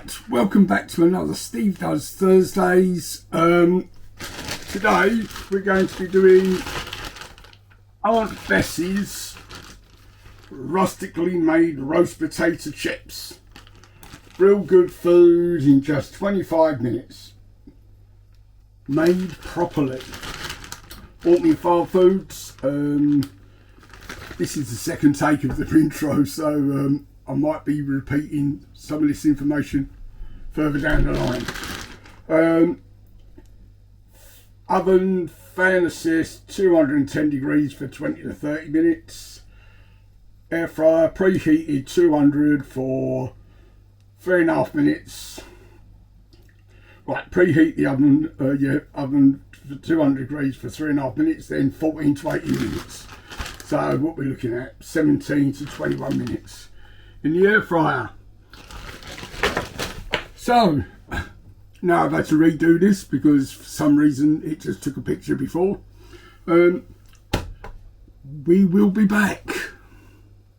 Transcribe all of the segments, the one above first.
Right, welcome back to another Steve Does Thursdays. Today we're going to be doing Aunt Bessie's rustically made roast potato chips. Real good food in just 25 minutes. Made properly. Bought me Farmfoods. This is the second take of the intro, so I might be repeating some of this information further down the line. Oven, fan assist, 210 degrees for 20 to 30 minutes. Air fryer, preheated 200 for 3.5 minutes. Right, preheat the oven, oven for 200 degrees for 3.5 minutes, then 14 to 18 minutes. So what we're looking at, 17 to 21 minutes in the air fryer. So now I've had to redo this because for some reason it just took a picture before. We will be back.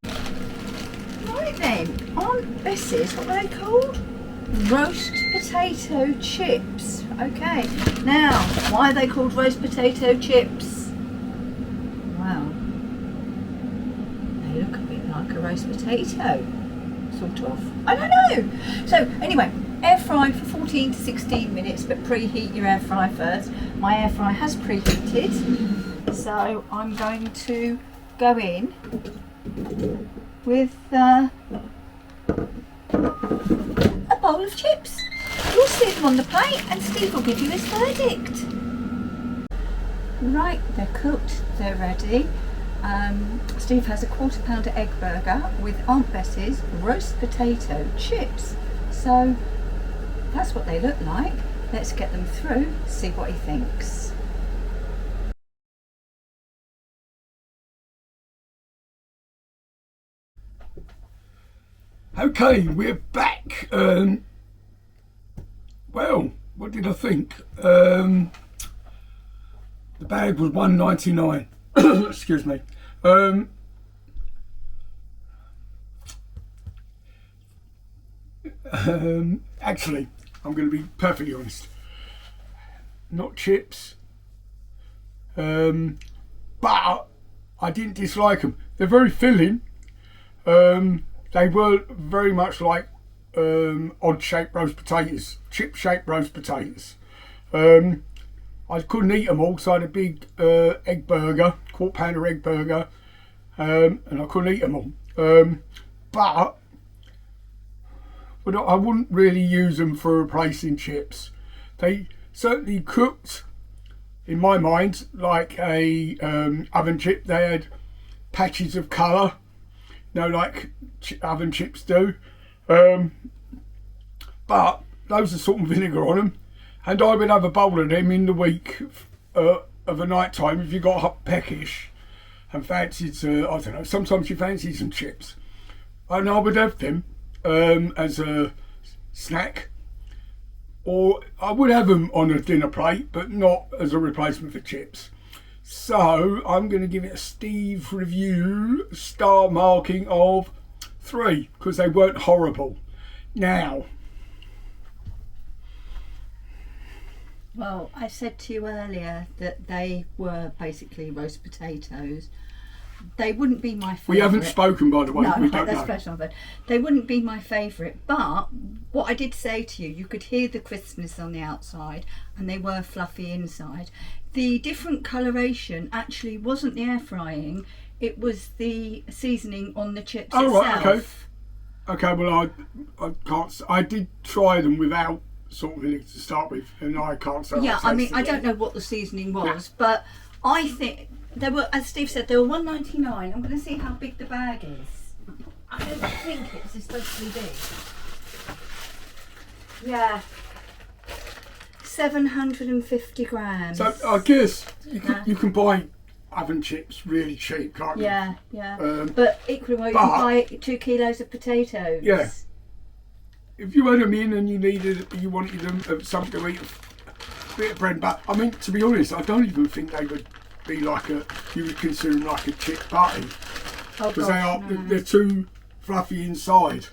Right then, Aunt Bessie's, what are they called? Roast potato chips. Okay, now why are they called roast potato chips? Well, they look a bit like a roast potato, sort of. I don't know. So anyway, air fry for 14 to 16 minutes, but preheat your air fry first. My air fry has preheated, so I'm going to go in with a bowl of chips. You'll see them on the plate and Steve will give you his verdict. Right, they're cooked, they're ready. Steve has a £1/4 pounder egg burger with Aunt Bessie's roast potato chips. So that's what they look like. Let's get them through, see what he thinks. Okay, we're back. Well, what did I think? The bag was $1.99. Excuse me. Actually, I'm going to be perfectly honest. Not chips, but I didn't dislike them. They're very filling. They were very much like odd-shaped roast potatoes, chip-shaped roast potatoes. I couldn't eat them all, so I had a big egg burger, £1/4 pounder egg burger, and I couldn't eat them all. But I wouldn't really use them for replacing chips. They certainly cooked, in my mind, like a oven chip. They had patches of colour, like oven chips do. But loads of salt and vinegar on them. And I would have a bowl of them in the week of a night time if you got hot peckish and fancied, I don't know, sometimes you fancy some chips. And I would have them as a snack. Or I would have them on a dinner plate, but not as a replacement for chips. So I'm going to give it a Steve review star marking of 3 because they weren't horrible. Now, Well, I said to you earlier that they were basically roast potatoes. They wouldn't be my favourite. we haven't spoken, by the way. No, we don't that's know. personal, but they wouldn't be my favourite. But what I did say to you, you could hear the crispness on the outside and they were fluffy inside. The different coloration actually wasn't the air frying, it was the seasoning on the chips itself. Right, okay. Okay, well, I can't. I did try them without salt and vinegar to start with, and I can't say. Yeah, I mean, I don't know what the seasoning was, but I think they were, as Steve said, they were $1.99. I'm going to see how big the bag is. I don't think it's especially big. Yeah, 750 grams. So I guess you can buy oven chips really cheap, can't you? Yeah. But equally, well, you can buy 2 kilos of potatoes. Yeah. If you had them in and you wanted them something to eat, a bit of bread, but I mean, to be honest, I don't even think they would be like you would consider them like a chip patty, because they're too fluffy inside.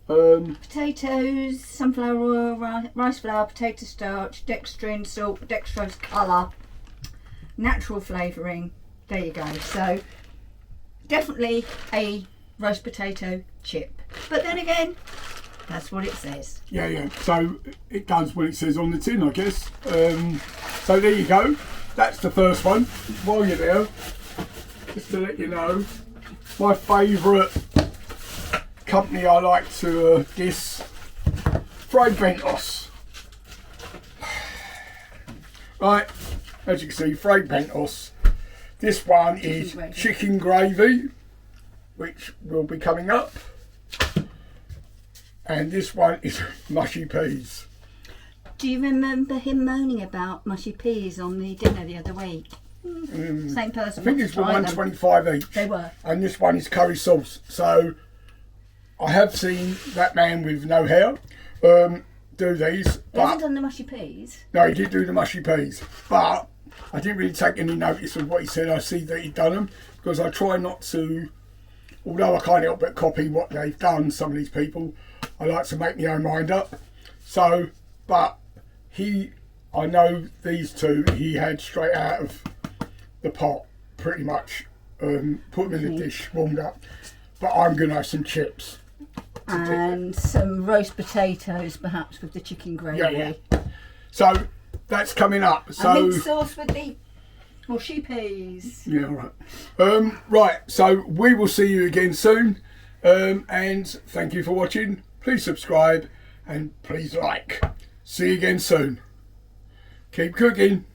Potatoes, sunflower oil, rice flour, potato starch, dextrin, salt, dextrose colour, natural flavouring. There you go. So definitely a roast potato chip. But then again, that's what it says. Yeah. So it does what it says on the tin, I guess. So there you go. That's the first one. While you're there, just to let you know, my favourite company I like to diss, Farmfoods. Right, as you can see, Farmfoods. This one is chicken gravy, which will be coming up. And this one is mushy peas. Do you remember him moaning about mushy peas on the dinner the other week? Same person. I think it's for $1.25 each. They were. And this one is curry sauce. So I have seen that man with no hair do these. He hasn't done the mushy peas. No, he did do the mushy peas. But I didn't really take any notice of what he said. I see that he'd done them because I try not to, although I can't help but copy what they've done, some of these people, I like to make my own mind up. So, but I know these two, he had straight out of the pot, pretty much. Put them in the dish, warmed up. But I'm going to have some chips. And some roast potatoes, perhaps, with the chicken gravy. Yeah. So, that's coming up. So, and mint sauce with the mushy peas. Yeah, right. Right, so we will see you again soon. And thank you for watching. Please subscribe and please like. See you again soon. Keep cooking.